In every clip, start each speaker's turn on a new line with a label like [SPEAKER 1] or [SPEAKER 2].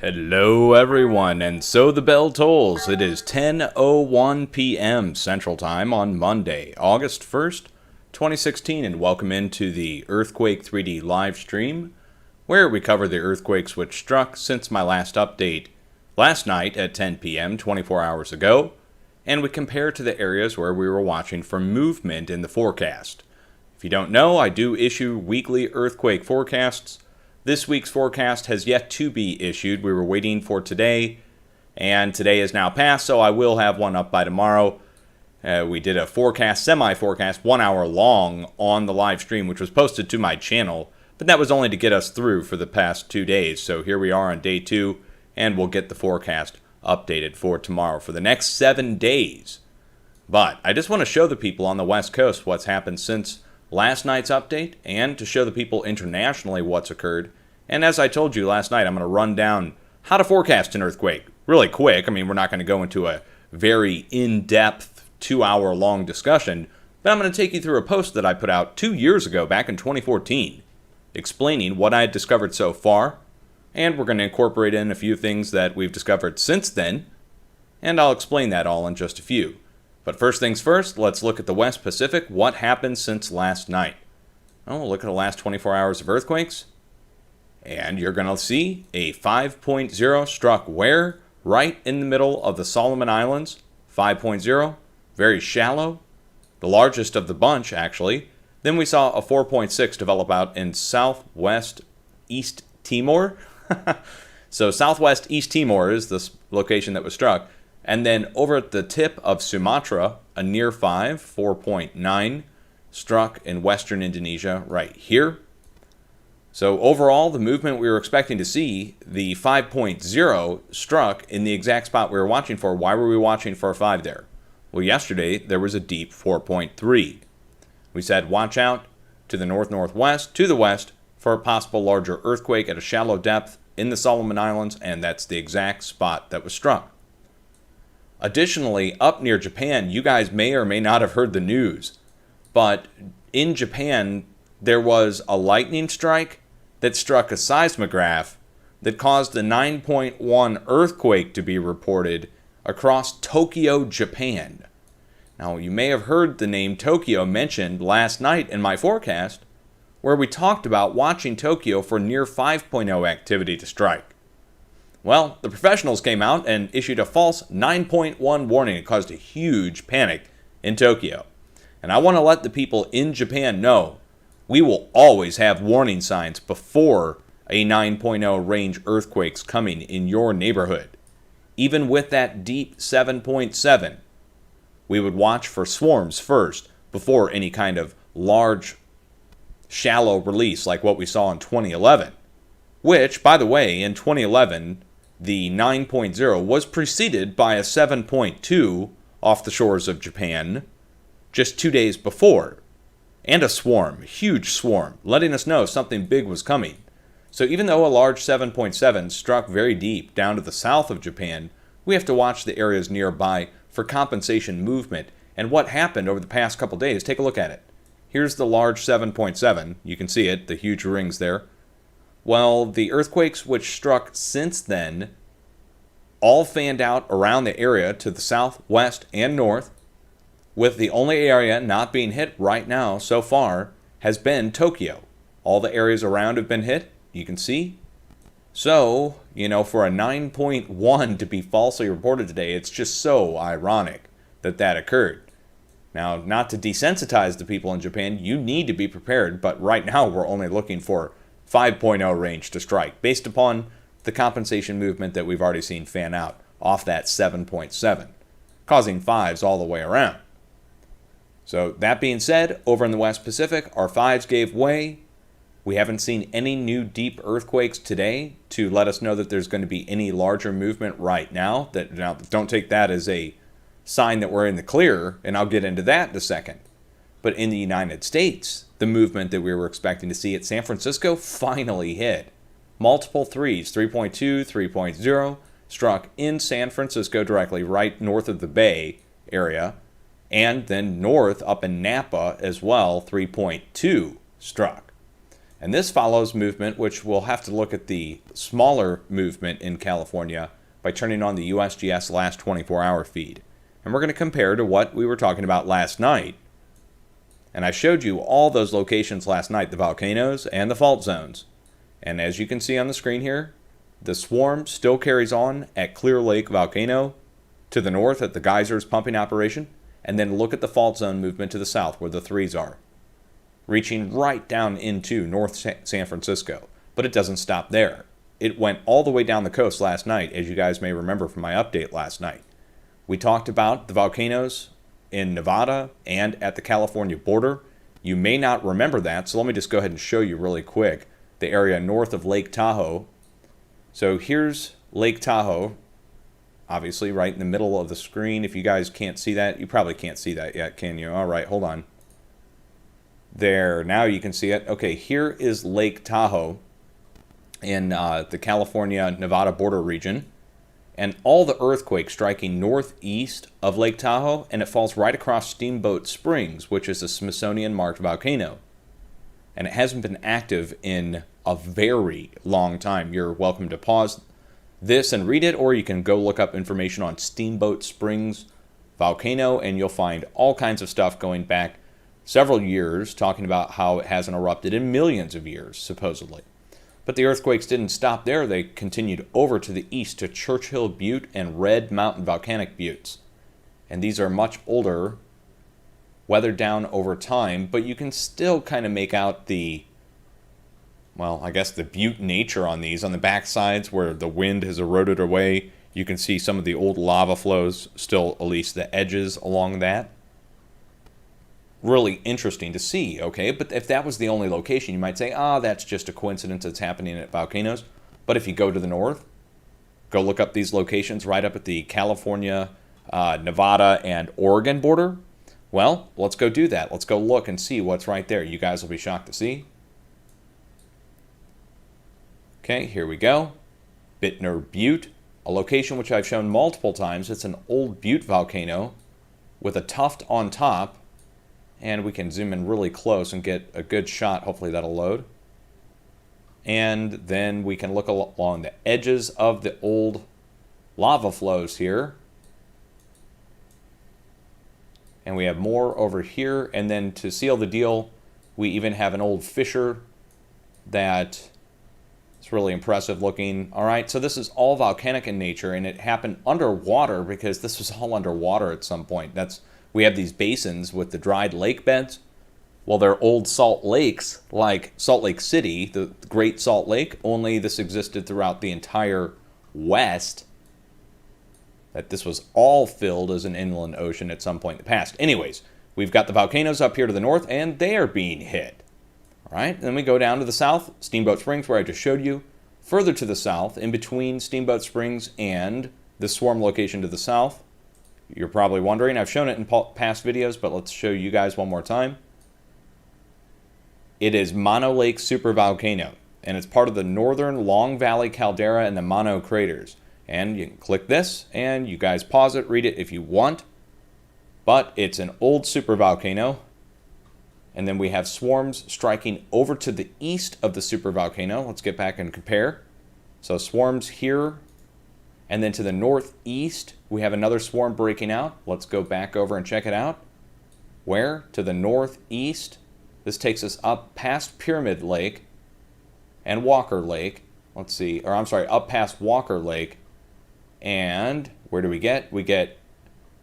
[SPEAKER 1] Hello everyone, and so the bell tolls. It is 10:01 p.m. Central Time on Monday, August 1st, 2016, and welcome into the Earthquake 3D live stream, where we cover the earthquakes which struck since my last update last night at 10 p.m. 24 hours ago, and we compare to the areas where we were watching for movement in the forecast. If you don't know, I do issue weekly earthquake forecasts. This week's forecast has yet to be issued. We were waiting for today, and today is now passed, so I will have one up by tomorrow. We did a forecast, semi-forecast, 1 hour long on the live stream, which was posted to my channel, but that was only to get us through for the past 2 days. So here we are on day 2, and we'll get the forecast updated for tomorrow for the next 7 days. But I just want to show the people on the West Coast what's happened since last night's update, and to show the people internationally what's occurred. And as I told you last night, I'm going to run down how to forecast an earthquake really quick. I mean, we're not going to go into a very in-depth 2-hour long discussion, but I'm going to take you through a post that I put out 2 years ago, back in 2014, explaining what I had discovered so far, and we're going to incorporate in a few things that we've discovered since then, and I'll explain that all in just a few. But first things first, let's look at the West Pacific. What happened since last night? Oh, look at the last 24 hours of earthquakes. And you're going to see a 5.0 struck where? Right in the middle of the Solomon Islands. 5.0, very shallow. The largest of the bunch, actually. Then we saw a 4.6 develop out in southwest East Timor. So southwest East Timor is this location that was struck. And then over at the tip of Sumatra, a near 5, 4.9, struck in western Indonesia right here. So overall, the movement we were expecting to see, the 5.0, struck in the exact spot we were watching for. Why were we watching for a 5 there? Well, yesterday there was a deep 4.3. We said watch out to the north-northwest, to the west, for a possible larger earthquake at a shallow depth in the Solomon Islands, and that's the exact spot that was struck. Additionally, up near Japan, you guys may or may not have heard the news, but in Japan, there was a lightning strike that struck a seismograph that caused a 9.1 earthquake to be reported across Tokyo, Japan. Now, you may have heard the name Tokyo mentioned last night in my forecast, where we talked about watching Tokyo for near 5.0 activity to strike. Well, the professionals came out and issued a false 9.1 warning. It caused a huge panic in Tokyo. And I want to let the people in Japan know we will always have warning signs before a 9.0 range earthquake's coming in your neighborhood. Even with that deep 7.7, we would watch for swarms first before any kind of large, shallow release like what we saw in 2011. Which, by the way, in 2011, the 9.0 was preceded by a 7.2 off the shores of Japan just 2 days before. And a swarm, a huge swarm, letting us know something big was coming. So even though a large 7.7 struck very deep down to the south of Japan, we have to watch the areas nearby for compensation movement. And what happened over the past couple days, take a look at it. Here's the large 7.7. You can see it, the huge rings there. Well, the earthquakes which struck since then all fanned out around the area to the south, west, and north, with the only area not being hit right now so far has been Tokyo. All the areas around have been hit, you can see. So, for a 9.1 to be falsely reported today, it's just so ironic that that occurred. Now, not to desensitize the people in Japan, you need to be prepared, but right now we're only looking for 5.0 range to strike, based upon the compensation movement that we've already seen fan out off that 7.7, causing 5s all the way around. So that being said, over in the West Pacific, our 5s gave way. We haven't seen any new deep earthquakes today to let us know that there's going to be any larger movement right now. Now, don't take that as a sign that we're in the clear, and I'll get into that in a second. But in the United States, the movement that we were expecting to see at San Francisco finally hit. Multiple 3s, 3.2, 3.0, struck in San Francisco directly right north of the Bay area, and then north up in Napa as well, 3.2 struck. And this follows movement, which we'll have to look at the smaller movement in California by turning on the USGS last 24-hour feed. And we're going to compare to what we were talking about last night. And I showed you all those locations last night, the volcanoes and the fault zones. And as you can see on the screen here, the swarm still carries on at Clear Lake Volcano to the north at the geysers pumping operation. And then look at the fault zone movement to the south where the 3s are, reaching right down into North San Francisco. But it doesn't stop there. It went all the way down the coast last night, as you guys may remember from my update last night. We talked about the volcanoes in Nevada and at the California border. You may not remember that, so let me just go ahead and show you really quick the area north of Lake Tahoe. So here's Lake Tahoe, obviously right in the middle of the screen. If you guys can't see that, you probably can't see that yet, can you? All right, hold on. There, now you can see it. Okay, here is Lake Tahoe in the California-Nevada border region. And all the earthquakes striking northeast of Lake Tahoe, and it falls right across Steamboat Springs, which is a Smithsonian-marked volcano. And it hasn't been active in a very long time. You're welcome to pause this and read it, or you can go look up information on Steamboat Springs volcano, and you'll find all kinds of stuff going back several years talking about how it hasn't erupted in millions of years, supposedly. But the earthquakes didn't stop there. They continued over to the east to Churchill Butte and Red Mountain Volcanic Buttes. And these are much older, weathered down over time, but you can still kind of make out the, well, I guess the butte nature on these. On the back sides where the wind has eroded away, you can see some of the old lava flows, still at least the edges along that. Really interesting to see, okay? But if that was the only location, you might say, that's just a coincidence that's happening at volcanoes. But if you go to the north, go look up these locations right up at the California, Nevada, and Oregon border. Well, let's go do that. Let's go look and see what's right there. You guys will be shocked to see. Okay, here we go. Bittner Butte, a location which I've shown multiple times. It's an old butte volcano with a tuft on top. And we can zoom in really close and get a good shot. Hopefully that'll load. And then we can look along the edges of the old lava flows here. And we have more over here. And then to seal the deal, we even have an old fissure that is really impressive looking. All right, so this is all volcanic in nature, and it happened underwater because this was all underwater at some point. We have these basins with the dried lake beds. Well, they're old salt lakes, like Salt Lake City, the Great Salt Lake, only this existed throughout the entire West. That this was all filled as an inland ocean at some point in the past. Anyways, we've got the volcanoes up here to the north, and they are being hit. All right, then we go down to the south, Steamboat Springs, where I just showed you. Further to the south, in between Steamboat Springs and the swarm location to the south, you're probably wondering, I've shown it in past videos, but let's show you guys one more time. It is Mono Lake Supervolcano, and it's part of the northern Long Valley caldera and the Mono craters. And you can click this, and you guys pause it, read it if you want. But it's an old supervolcano. And then we have swarms striking over to the east of the supervolcano. Let's get back and compare. So swarms here. And then to the northeast, we have another swarm breaking out. Let's go back over and check it out. Where? To the northeast. This takes us up past Pyramid Lake and Walker Lake. Let's see. Or I'm sorry, up past Walker Lake. And where do we get? We get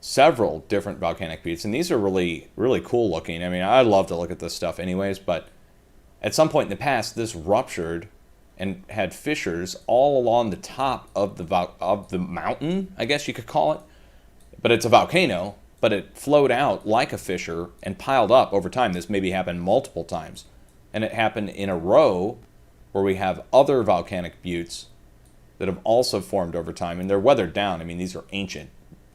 [SPEAKER 1] several different volcanic buttes. And these are really, really cool looking. I mean, I love to look at this stuff anyways. But at some point in the past, this ruptured and had fissures all along the top of the mountain, I guess you could call it. But it's a volcano, but it flowed out like a fissure and piled up over time. This maybe happened multiple times. And it happened in a row where we have other volcanic buttes that have also formed over time. And they're weathered down. I mean, these are ancient.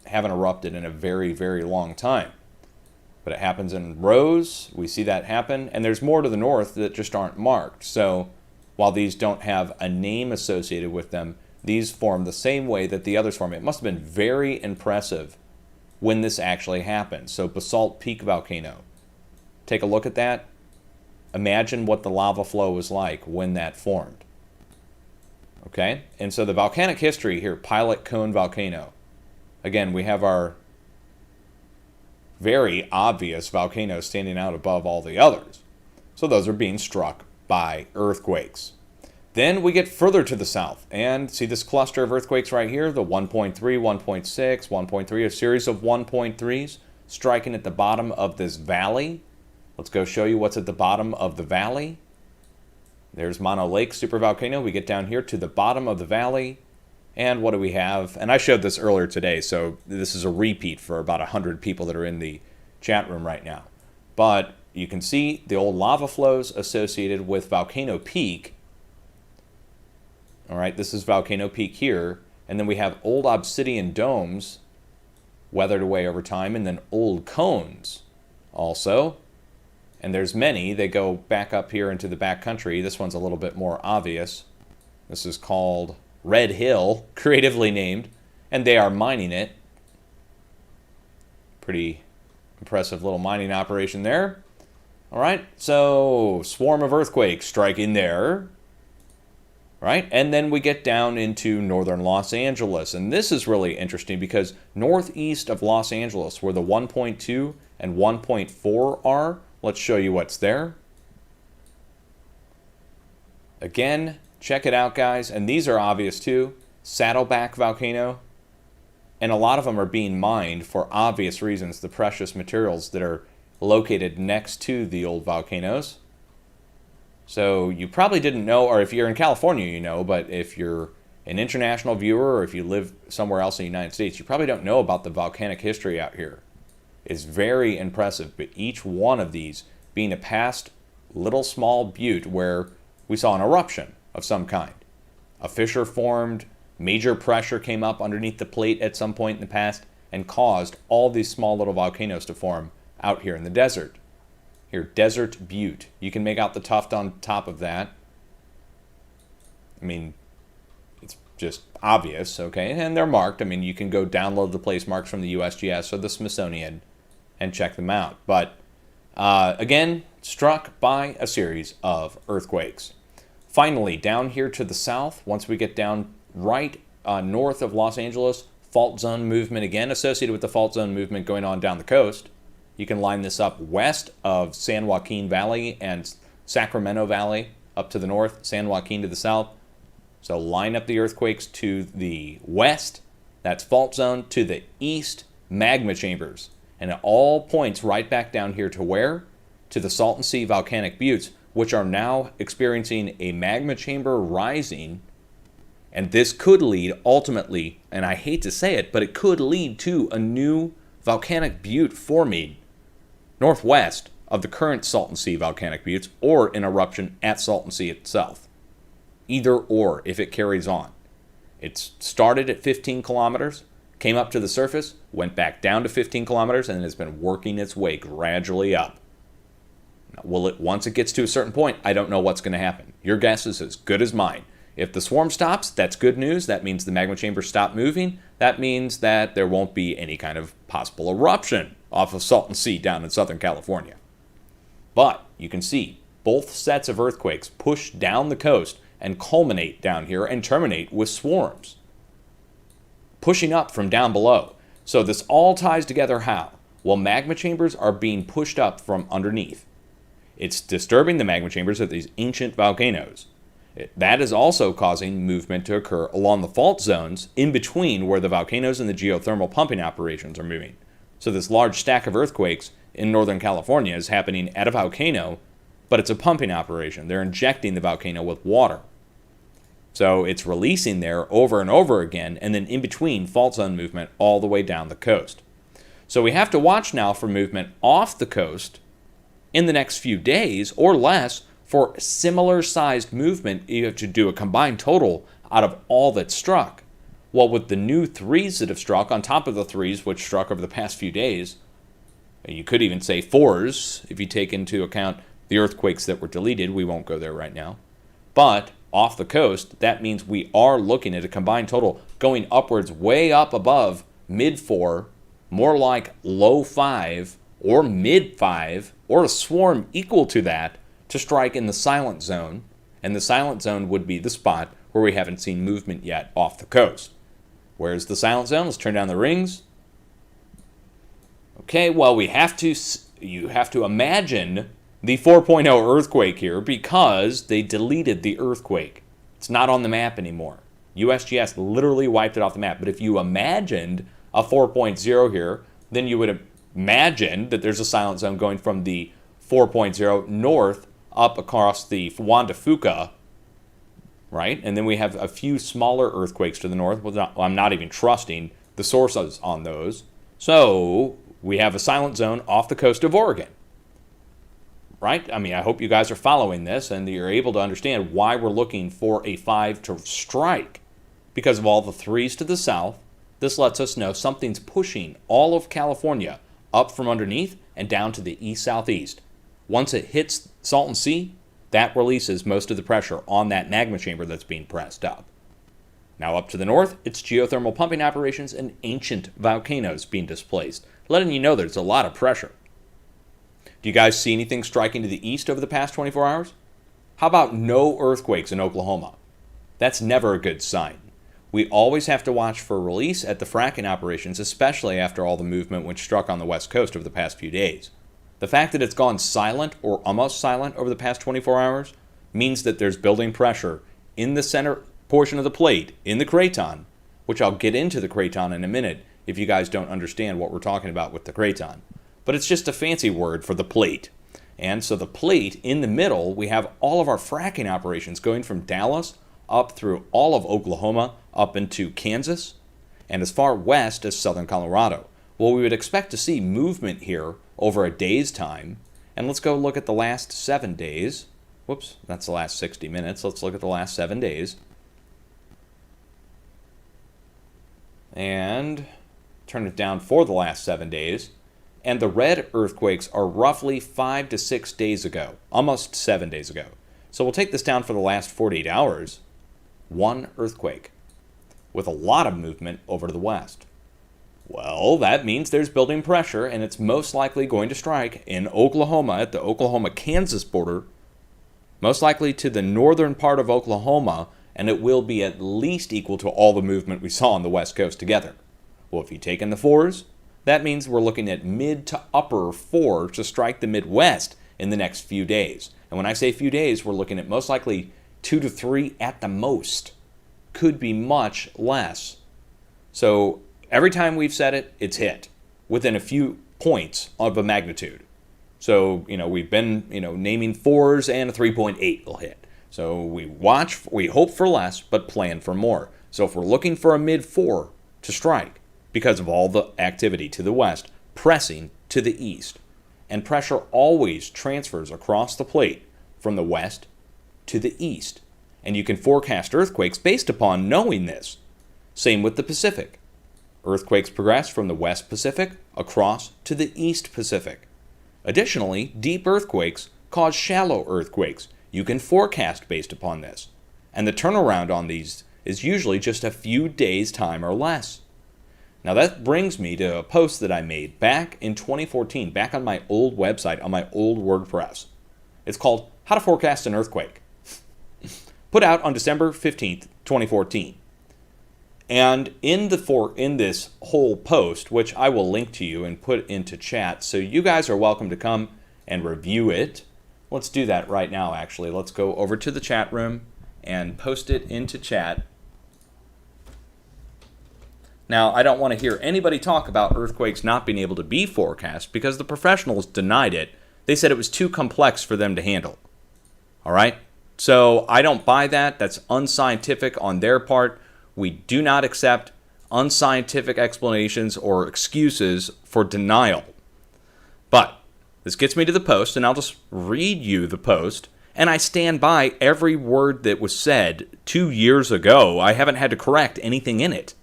[SPEAKER 1] Haven't erupted in a very, very long time. But it happens in rows. We see that happen. And there's more to the north that just aren't marked. So while these don't have a name associated with them, these form the same way that the others form. It must have been very impressive when this actually happened. So Basalt Peak Volcano. Take a look at that. imagine what the lava flow was like when that formed. Okay, and so the volcanic history here, Pilot Cone Volcano. Again, we have our very obvious volcanoes standing out above all the others. So those are being struck by earthquakes. Then we get further to the south and see this cluster of earthquakes right here, the 1.3, 1.6, 1.3, a series of 1.3s striking at the bottom of this valley. Let's go show you what's at the bottom of the valley. There's Mono Lake supervolcano. We get down here to the bottom of the valley. And what do we have? And I showed this earlier today, so this is a repeat for about 100 people that are in the chat room right now. But you can see the old lava flows associated with Volcano Peak. All right, this is Volcano Peak here. And then we have old obsidian domes weathered away over time, and then old cones also. And there's many. They go back up here into the back country. This one's a little bit more obvious. This is called Red Hill, creatively named, and they are mining it. Pretty impressive little mining operation there. All right, so swarm of earthquakes striking there. Right, and then we get down into northern Los Angeles, and this is really interesting because northeast of Los Angeles, where the 1.2 and 1.4 are, let's show you what's there. Again, check it out, guys. And these are obvious, too. Saddleback volcano. And a lot of them are being mined for obvious reasons, the precious materials that are located next to the old volcanoes. So you probably didn't know, or if you're in California, you know, but if you're an international viewer or if you live somewhere else in the United States, you probably don't know about the volcanic history out here. It's very impressive, but each one of these being a past little small butte where we saw an eruption of some kind. A fissure formed, major pressure came up underneath the plate at some point in the past and caused all these small little volcanoes to form out here in the desert. Here, Desert Butte. You can make out the tuft on top of that. I mean, it's just obvious, okay? And they're marked. I mean, you can go download the place marks from the USGS or the Smithsonian and check them out. But again, struck by a series of earthquakes. Finally, down here to the south, once we get down right north of Los Angeles, fault zone movement again associated with the fault zone movement going on down the coast. You can line this up west of San Joaquin Valley and Sacramento Valley up to the north, San Joaquin to the south. So line up the earthquakes to the west, that's fault zone, to the east, magma chambers. And it all points right back down here to where? To the Salton Sea volcanic buttes, which are now experiencing a magma chamber rising. And this could lead ultimately, and I hate to say it, but it could lead to a new volcanic butte forming northwest of the current Salton Sea volcanic buttes, or an eruption at Salton Sea itself. Either or, if it carries on. It started at 15 kilometers, came up to the surface, went back down to 15 kilometers, and has been working its way gradually up. Now, once it gets to a certain point, I don't know what's going to happen. Your guess is as good as mine. If the swarm stops, that's good news. That means the magma chambers stop moving. That means that there won't be any kind of possible eruption off of Salton Sea down in Southern California. But you can see both sets of earthquakes push down the coast and culminate down here and terminate with swarms, pushing up from down below. So this all ties together how? Well, magma chambers are being pushed up from underneath. It's disturbing the magma chambers of these ancient volcanoes. That is also causing movement to occur along the fault zones in between where the volcanoes and the geothermal pumping operations are moving. So this large stack of earthquakes in Northern California is happening at a volcano, but it's a pumping operation. They're injecting the volcano with water. So it's releasing there over and over again, and then in between fault zone movement all the way down the coast. So we have to watch now for movement off the coast in the next few days or less. For similar sized movement, you have to do a combined total out of all that's struck. Well, with the new threes that have struck, on top of the threes which struck over the past few days, you could even say fours if you take into account the earthquakes that were deleted. We won't go there right now. But off the coast, that means we are looking at a combined total going upwards way up above mid-4, more like low 5 or mid-5, or a swarm equal to that, to strike in the silent zone, and the silent zone would be the spot where we haven't seen movement yet off the coast. Where's the silent zone? Let's turn down the rings. Okay, well, you have to imagine the 4.0 earthquake here because they deleted the earthquake. It's not on the map anymore. USGS literally wiped it off the map. But if you imagined a 4.0 here, then you would imagine that there's a silent zone going from the 4.0 north up across the Juan de Fuca, right? And then we have a few smaller earthquakes to the north. Well, I'm not even trusting the sources on those. So we have a silent zone off the coast of Oregon, right? I mean, I hope you guys are following this and you're able to understand why we're looking for a 5 to strike. Because of all the 3s to the south, this lets us know something's pushing all of California up from underneath and down to the east-southeast. Once it hits Salton Sea, that releases most of the pressure on that magma chamber that's being pressed up. Now up to the north, it's geothermal pumping operations and ancient volcanoes being displaced, letting you know there's a lot of pressure. Do you guys see anything striking to the east over the past 24 hours? How about no earthquakes in Oklahoma? That's never a good sign. We always have to watch for release at the fracking operations, especially after all the movement which struck on the west coast over the past few days. The fact that it's gone silent or almost silent over the past 24 hours means that there's building pressure in the center portion of the plate, in the craton, which I'll get into the craton in a minute if you guys don't understand what we're talking about with the craton. But it's just a fancy word for the plate. And so the plate in the middle, we have all of our fracking operations going from Dallas up through all of Oklahoma, up into Kansas, and as far west as southern Colorado. Well, we would expect to see movement here over a day's time. And let's go look at the last 7 days. Whoops, that's the last 60 minutes. Let's look at the last 7 days. And turn it down for the last 7 days. And the red earthquakes are roughly 5 to 6 days ago, almost 7 days ago. So we'll take this down for the last 48 hours. 1 earthquake with a lot of movement over to the west. Well, that means there's building pressure, and it's most likely going to strike in Oklahoma at the Oklahoma-Kansas border, most likely to the northern part of Oklahoma, and it will be at least equal to all the movement we saw on the west coast together. Well, if you take in the 4s, that means we're looking at mid to upper 4 to strike the Midwest in the next few days. And when I say few days, we're looking at most likely 2 to 3 at the most. Could be much less. So every time we've said it, it's hit within a few points of a magnitude. So, we've been, naming 4s and a 3.8 will hit. So we hope for less, but plan for more. So if we're looking for a mid 4 to strike, because of all the activity to the west, pressing to the east, and pressure always transfers across the plate from the west to the east. And you can forecast earthquakes based upon knowing this. Same with the Pacific. Earthquakes progress from the West Pacific across to the East Pacific. Additionally, deep earthquakes cause shallow earthquakes. You can forecast based upon this. And the turnaround on these is usually just a few days' time or less. Now that brings me to a post that I made back in 2014, back on my old website, on my old WordPress. It's called How to Forecast an Earthquake. Put out on December 15th, 2014. And in this whole post, which I will link to you and put into chat, so you guys are welcome to come and review it. Let's do that right now, actually. Let's go over to the chat room and post it into chat. Now, I don't want to hear anybody talk about earthquakes not being able to be forecast because the professionals denied it. They said it was too complex for them to handle. All right? So I don't buy that. That's unscientific on their part. We do not accept unscientific explanations or excuses for denial. But this gets me to the post, and I'll just read you the post. And I stand by every word that was said 2 years ago. I haven't had to correct anything in it.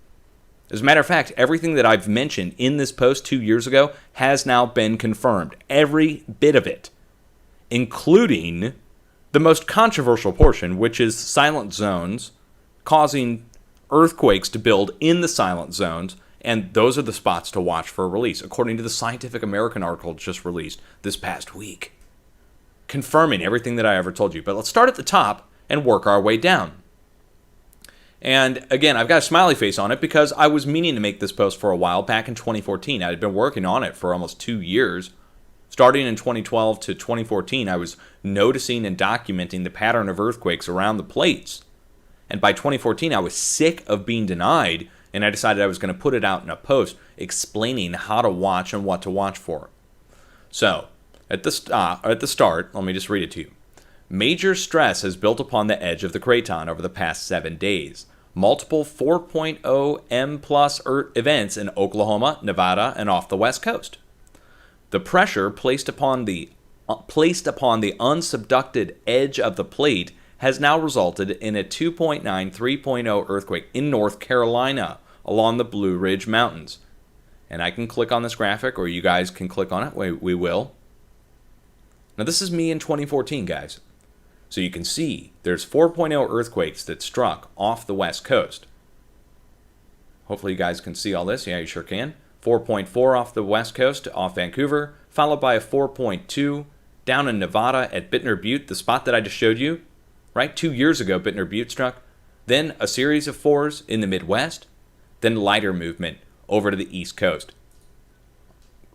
[SPEAKER 1] As a matter of fact, everything that I've mentioned in this post 2 years ago has now been confirmed. Every bit of it. Including the most controversial portion, which is silent zones causing earthquakes to build in the silent zones, and those are the spots to watch for a release, according to the Scientific American article just released this past week. confirming everything that I ever told you. But let's start at the top and work our way down. And again, I've got a smiley face on it because I was meaning to make this post for a while back in 2014. I had been working on it for almost 2 years. Starting in 2012 to 2014, I was noticing and documenting the pattern of earthquakes around the plates. And by 2014, I was sick of being denied, and I decided I was going to put it out in a post explaining how to watch and what to watch for. So, at the start, let me just read it to you. Major stress has built upon the edge of the craton over the past 7 days. Multiple 4.0 M plus events in Oklahoma, Nevada, and off the West Coast. The pressure placed upon the unsubducted edge of the plate has now resulted in a 2.9 3.0 earthquake in North Carolina along the Blue Ridge Mountains. And I can click on this graphic, or you guys can click on it. We will. Now this is me in 2014, guys. So you can see there's 4.0 earthquakes that struck off the West Coast. Hopefully you guys can see all this. Yeah, you sure can. 4.4 off the West Coast, off Vancouver, followed by a 4.2 down in Nevada at Bittner Butte, the spot that I just showed you, right? 2 years ago, Bittner Butte struck. Then a series of 4s in the Midwest, then lighter movement over to the East Coast.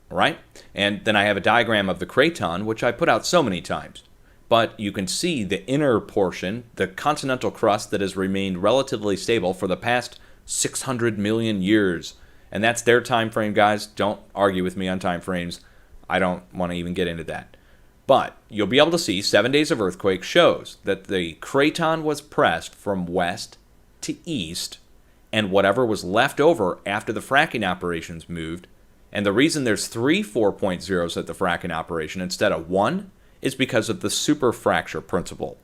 [SPEAKER 1] All right? And then I have a diagram of the craton, which I put out so many times. But you can see the inner portion, the continental crust that has remained relatively stable for the past 600 million years. And that's their time frame, guys. Don't argue with me on time frames. I don't want to even get into that. But you'll be able to see 7 days of earthquake shows that the craton was pressed from west to east, and whatever was left over after the fracking operations moved. And the reason there's 3 4.0s at the fracking operation instead of 1 is because of the superfracture principle.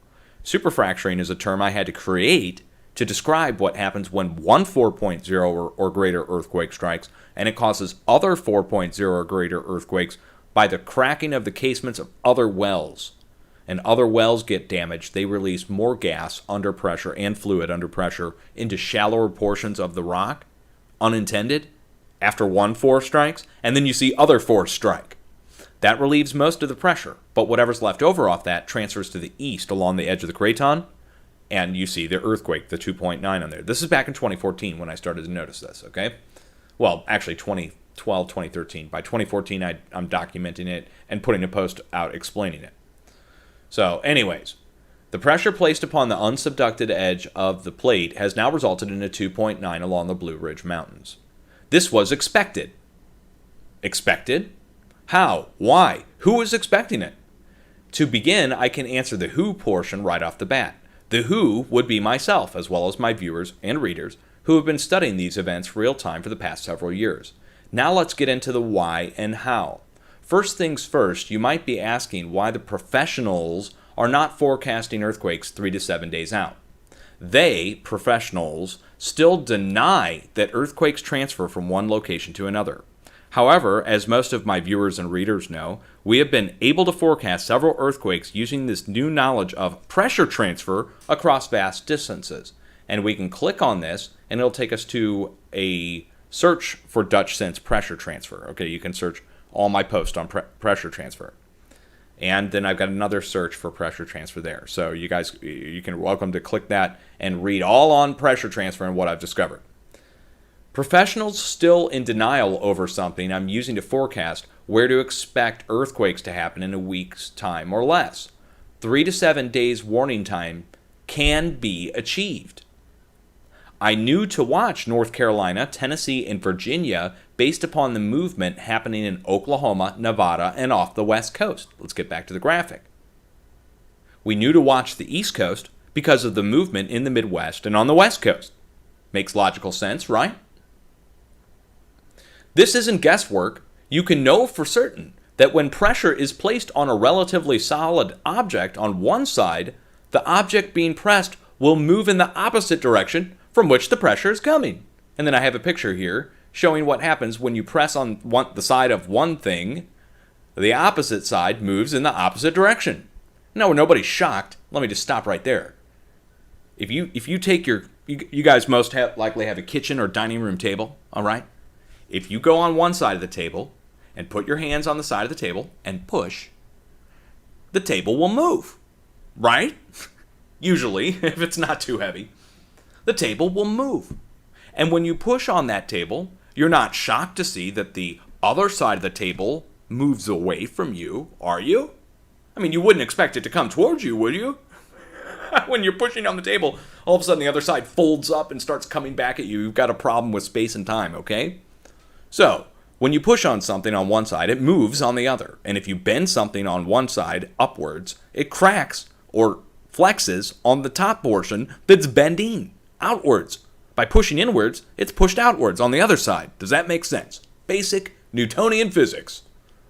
[SPEAKER 1] Superfracturing is a term I had to create to describe what happens when one 4.0 or greater earthquake strikes, and it causes other 4.0 or greater earthquakes by the cracking of the casements of other wells. And other wells get damaged, they release more gas under pressure and fluid under pressure into shallower portions of the rock, unintended, after one 4 strikes, and then you see other 4 strike. That relieves most of the pressure, but whatever's left over off that transfers to the east along the edge of the craton, and you see the earthquake, the 2.9 on there. This is back in 2014 when I started to notice this, okay? Well, actually 2012, 2013. By 2014, I'm documenting it and putting a post out explaining it. So, anyways, the pressure placed upon the unsubducted edge of the plate has now resulted in a 2.9 along the Blue Ridge Mountains. This was expected. Expected? How? Why? Who was expecting it? To begin, I can answer the who portion right off the bat. The who would be myself, as well as my viewers and readers, who have been studying these events real time for the past several years. Now let's get into the why and how. First things first, you might be asking why the professionals are not forecasting earthquakes 3 to 7 days out. They, professionals, still deny that earthquakes transfer from one location to another. However, as most of my viewers and readers know, we have been able to forecast several earthquakes using this new knowledge of pressure transfer across vast distances. And we can click on this, and it'll take us to a search for Dutchsinse pressure transfer. Okay, you can search all my posts on pressure transfer. And then I've got another search for pressure transfer there. So you guys, you can welcome to click that and read all on pressure transfer and what I've discovered. Professionals still in denial over something I'm using to forecast where to expect earthquakes to happen in a week's time or less. 3 to 7 days warning time can be achieved. I knew to watch North Carolina, Tennessee, and Virginia based upon the movement happening in Oklahoma, Nevada, and off the West Coast. Let's get back to the graphic. We knew to watch the East Coast because of the movement in the Midwest and on the West Coast. Makes logical sense, right? This isn't guesswork. You can know for certain that when pressure is placed on a relatively solid object on one side, the object being pressed will move in the opposite direction from which the pressure is coming. And then I have a picture here showing what happens when you press on the side of one thing, the opposite side moves in the opposite direction. Now, nobody's shocked. Let me just stop right there. If you take you guys most likely have a kitchen or dining room table, all right? If you go on one side of the table and put your hands on the side of the table and push, the table will move, right? Usually, if it's not too heavy, the table will move. And when you push on that table, you're not shocked to see that the other side of the table moves away from you, are you? I mean, you wouldn't expect it to come towards you, would you? When you're pushing on the table, all of a sudden the other side folds up and starts coming back at you. You've got a problem with space and time, okay? So, when you push on something on one side, it moves on the other. And if you bend something on one side upwards, it cracks or flexes on the top portion that's bending outwards. By pushing inwards, it's pushed outwards on the other side. Does that make sense? Basic Newtonian physics.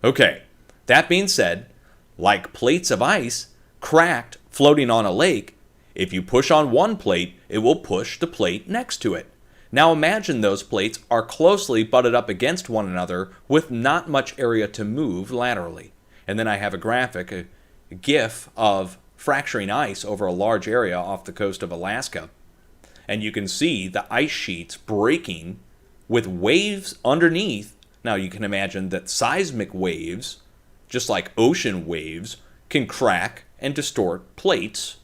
[SPEAKER 1] Okay, that being said, like plates of ice cracked floating on a lake, if you push on one plate, it will push the plate next to it. Now imagine those plates are closely butted up against one another with not much area to move laterally. And then I have a graphic, a GIF of fracturing ice over a large area off the coast of Alaska. And you can see the ice sheets breaking with waves underneath. Now you can imagine that seismic waves, just like ocean waves, can crack and distort plates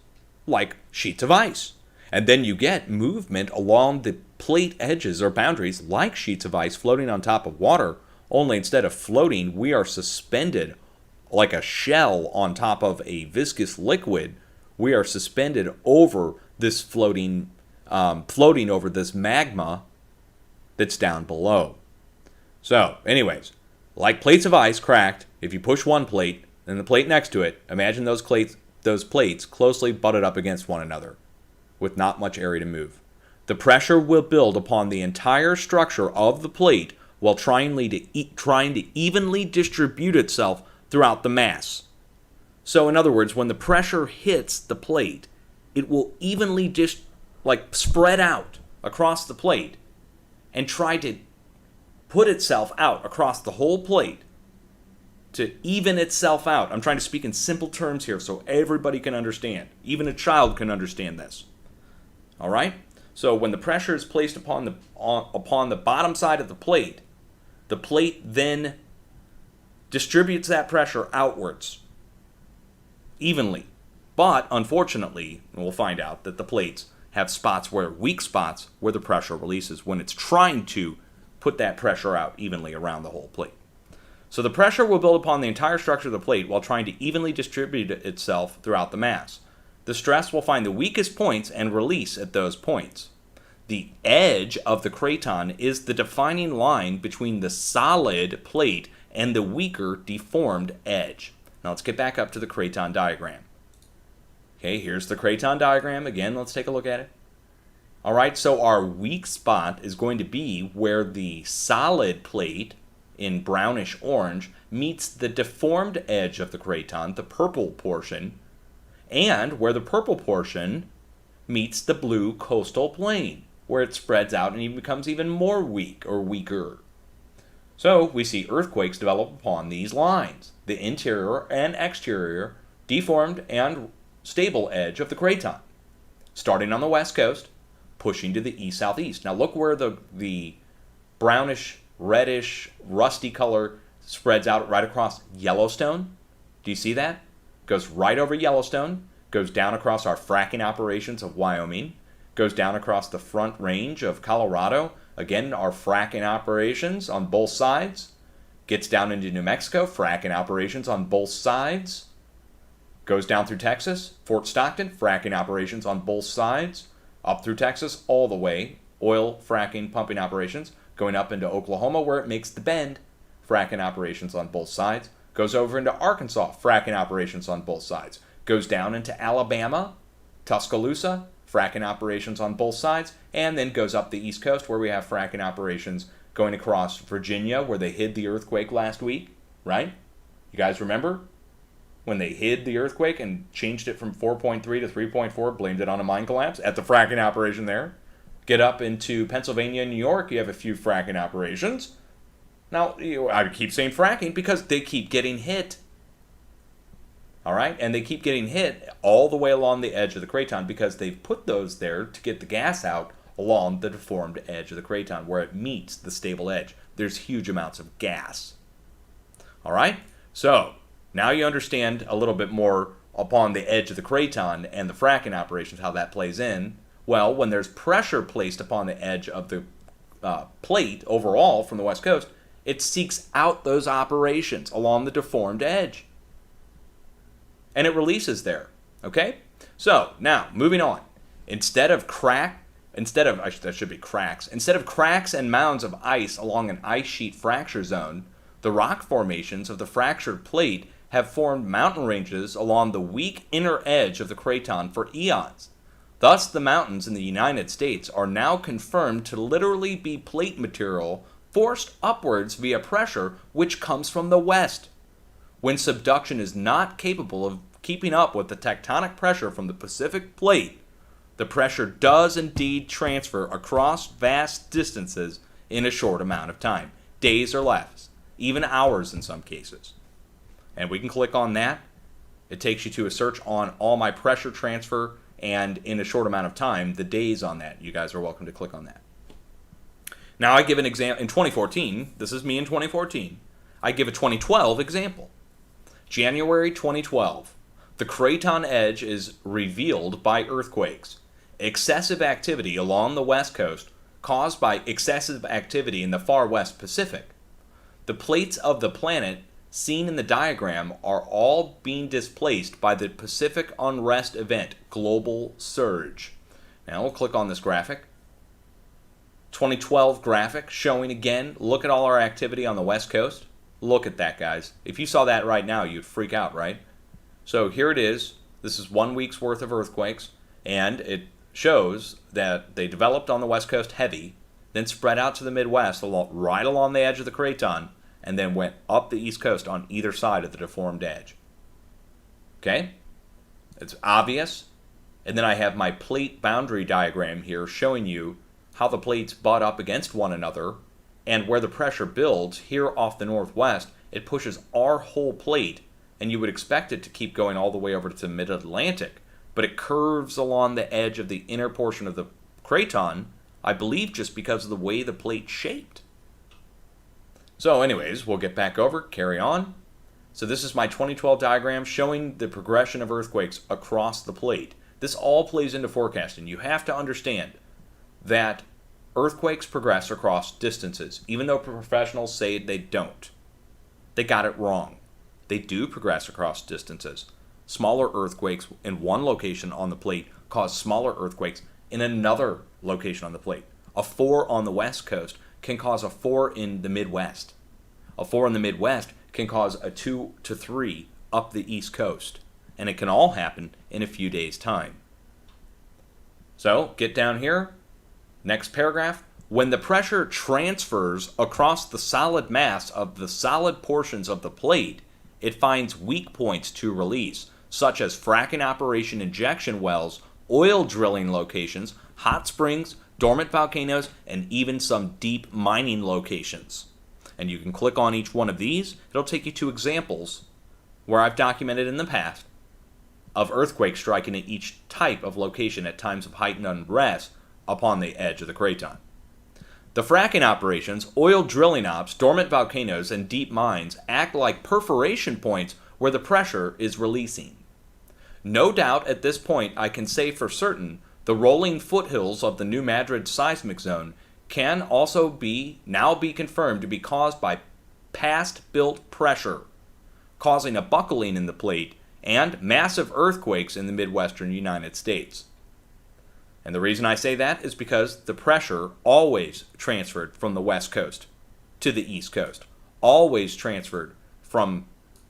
[SPEAKER 1] like sheets of ice. And then you get movement along the plate edges or boundaries like sheets of ice floating on top of water, only instead of floating, we are suspended like a shell on top of a viscous liquid. We are suspended over this floating over this magma that's down below. So, anyways, like plates of ice cracked, if you push one plate, then the plate next to it, imagine those plates closely butted up against one another, with not much area to move. The pressure will build upon the entire structure of the plate while trying to evenly distribute itself throughout the mass. So, in other words, when the pressure hits the plate, it will evenly spread out across the plate and try to put itself out across the whole plate to even itself out. I'm trying to speak in simple terms here so everybody can understand. Even a child can understand this. All right? So when the pressure is placed upon the bottom side of the plate then distributes that pressure outwards evenly. But unfortunately, we'll find out that the plates have weak spots where the pressure releases when it's trying to put that pressure out evenly around the whole plate. So the pressure will build upon the entire structure of the plate while trying to evenly distribute itself throughout the mass. The stress will find the weakest points and release at those points. The edge of the craton is the defining line between the solid plate and the weaker deformed edge. Now let's get back up to the craton diagram. Okay, here's the craton diagram. Again, let's take a look at it. All right, so our weak spot is going to be where the solid plate in brownish orange meets the deformed edge of the craton, the purple portion, and where the purple portion meets the blue coastal plain, where it spreads out and even becomes even more weak or weaker. So we see earthquakes develop upon these lines, the interior and exterior deformed and stable edge of the craton, starting on the west coast, pushing to the east-southeast. Now look where the brownish, reddish, rusty color spreads out right across Yellowstone. Do you see that? Goes right over Yellowstone, goes down across our fracking operations of Wyoming, goes down across the Front Range of Colorado, again, our fracking operations on both sides, gets down into New Mexico, fracking operations on both sides, goes down through Texas, Fort Stockton, fracking operations on both sides, up through Texas all the way, oil fracking pumping operations, going up into Oklahoma where it makes the bend, fracking operations on both sides, goes over into Arkansas, fracking operations on both sides, goes down into Alabama, Tuscaloosa, fracking operations on both sides, and then goes up the East Coast where we have fracking operations going across Virginia where they hid the earthquake last week, right? You guys remember? When they hid the earthquake and changed it from 4.3 to 3.4, blamed it on a mine collapse at the fracking operation there. Get up into Pennsylvania and New York, you have a few fracking operations. Now, I keep saying fracking because they keep getting hit. All right? And they keep getting hit all the way along the edge of the craton because they've put those there to get the gas out along the deformed edge of the craton where it meets the stable edge. There's huge amounts of gas. All right? So, Now you understand a little bit more upon the edge of the craton and the fracking operations, how that plays in. Well, when there's pressure placed upon the edge of the plate overall from the west coast, it seeks out those operations along the deformed edge. And it releases there. Okay? So, now, moving on. Instead of cracks and mounds of ice along an ice sheet fracture zone, the rock formations of the fractured plate have formed mountain ranges along the weak inner edge of the craton for eons. Thus, the mountains in the United States are now confirmed to literally be plate material forced upwards via pressure which comes from the west. When subduction is not capable of keeping up with the tectonic pressure from the Pacific plate, the pressure does indeed transfer across vast distances in a short amount of time, days or less, even hours in some cases. And we can click on that. It takes you to a search on all my pressure transfer, and in a short amount of time, the days on that. You guys are welcome to click on that. Now I give an example. In 2014, this is me in 2014, I give a 2012 example. January 2012, the craton edge is revealed by earthquakes. Excessive activity along the west coast caused by excessive activity in the far west Pacific. The plates of the planet seen in the diagram are all being displaced by the Pacific unrest event, global surge. Now we'll click on this graphic. 2012 graphic showing again, look at all our activity on the west coast. Look at that, guys. If you saw that right now, you'd freak out, right? So here it is. This is 1 week's worth of earthquakes, and it shows that they developed on the west coast heavy, then spread out to the Midwest right along the edge of the craton, and then went up the east coast on either side of the deformed edge. Okay? It's obvious. And then I have my plate boundary diagram here showing you how the plates butt up against one another, and where the pressure builds here off the northwest, it pushes our whole plate, and you would expect it to keep going all the way over to the mid-Atlantic, but it curves along the edge of the inner portion of the craton, I believe just because of the way the plate's shaped. So anyways, we'll get back over, carry on. So this is my 2012 diagram showing the progression of earthquakes across the plate. This all plays into forecasting. You have to understand that earthquakes progress across distances, even though professionals say they don't. They got it wrong. They do progress across distances. Smaller earthquakes in one location on the plate cause smaller earthquakes in another location on the plate. A 4 on the west coast can cause a 4 in the Midwest. A 4 in the Midwest can cause a 2 to 3 up the East Coast. And it can all happen in a few days' time. So, get down here. Next paragraph. When the pressure transfers across the solid mass of the solid portions of the plate, it finds weak points to release, such as fracking operation injection wells, oil drilling locations, hot springs, dormant volcanoes, and even some deep mining locations. And you can click on each one of these. It'll take you to examples where I've documented in the past of earthquakes striking at each type of location at times of heightened unrest upon the edge of the craton. The fracking operations, oil drilling ops, dormant volcanoes, and deep mines act like perforation points where the pressure is releasing. No doubt at this point I can say for certain the rolling foothills of the New Madrid seismic zone can also now be confirmed to be caused by past built pressure, causing a buckling in the plate and massive earthquakes in the Midwestern United States. And the reason I say that is because the pressure always transferred from the west coast to the east coast. Always transferred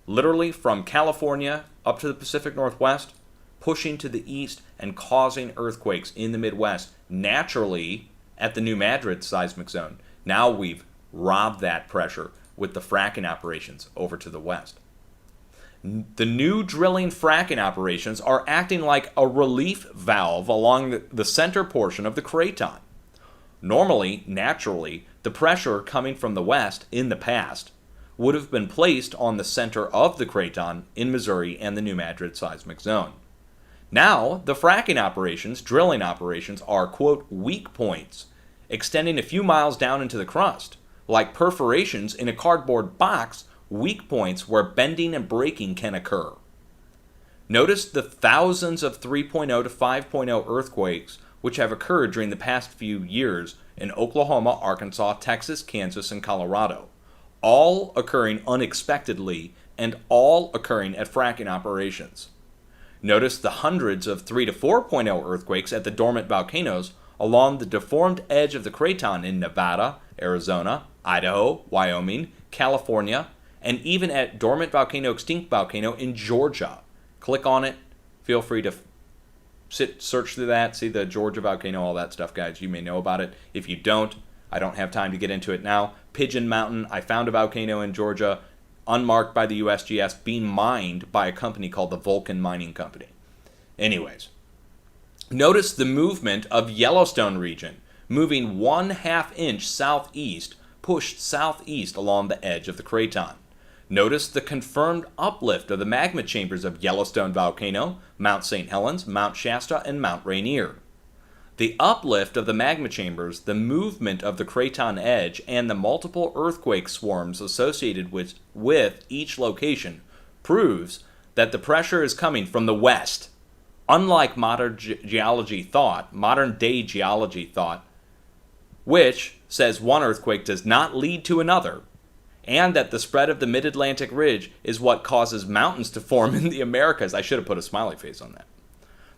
[SPEAKER 1] literally from California up to the Pacific Northwest, pushing to the east and causing earthquakes in the Midwest naturally at the New Madrid seismic zone. Now we've robbed that pressure with the fracking operations over to the west. The new drilling fracking operations are acting like a relief valve along the center portion of the craton. Normally, naturally, the pressure coming from the west in the past would have been placed on the center of the craton in Missouri and the New Madrid seismic zone. Now, the fracking operations, drilling operations, are, quote, weak points, extending a few miles down into the crust, like perforations in a cardboard box weak points where bending and breaking can occur. Notice the thousands of 3.0 to 5.0 earthquakes which have occurred during the past few years in Oklahoma, Arkansas, Texas, Kansas, and Colorado, all occurring unexpectedly and all occurring at fracking operations. Notice the hundreds of 3 to 4.0 earthquakes at the dormant volcanoes along the deformed edge of the craton in Nevada, Arizona, Idaho, Wyoming, California, and even at dormant volcano extinct volcano in Georgia. Click on it. Feel free to search through that, see the Georgia volcano, all that stuff, guys. You may know about it. If you don't, I don't have time to get into it now. Pigeon Mountain, I found a volcano in Georgia, unmarked by the USGS, being mined by a company called the Vulcan Mining Company. Anyways, notice the movement of Yellowstone region, moving 1/2 inch southeast, pushed southeast along the edge of the craton. Notice the confirmed uplift of the magma chambers of Yellowstone Volcano, Mount St. Helens, Mount Shasta, and Mount Rainier. The uplift of the magma chambers, the movement of the craton edge, and the multiple earthquake swarms associated with each location proves that the pressure is coming from the west. Unlike modern day geology thought, which says one earthquake does not lead to another, and that the spread of the mid-Atlantic ridge is what causes mountains to form in the Americas. I should have put a smiley face on that.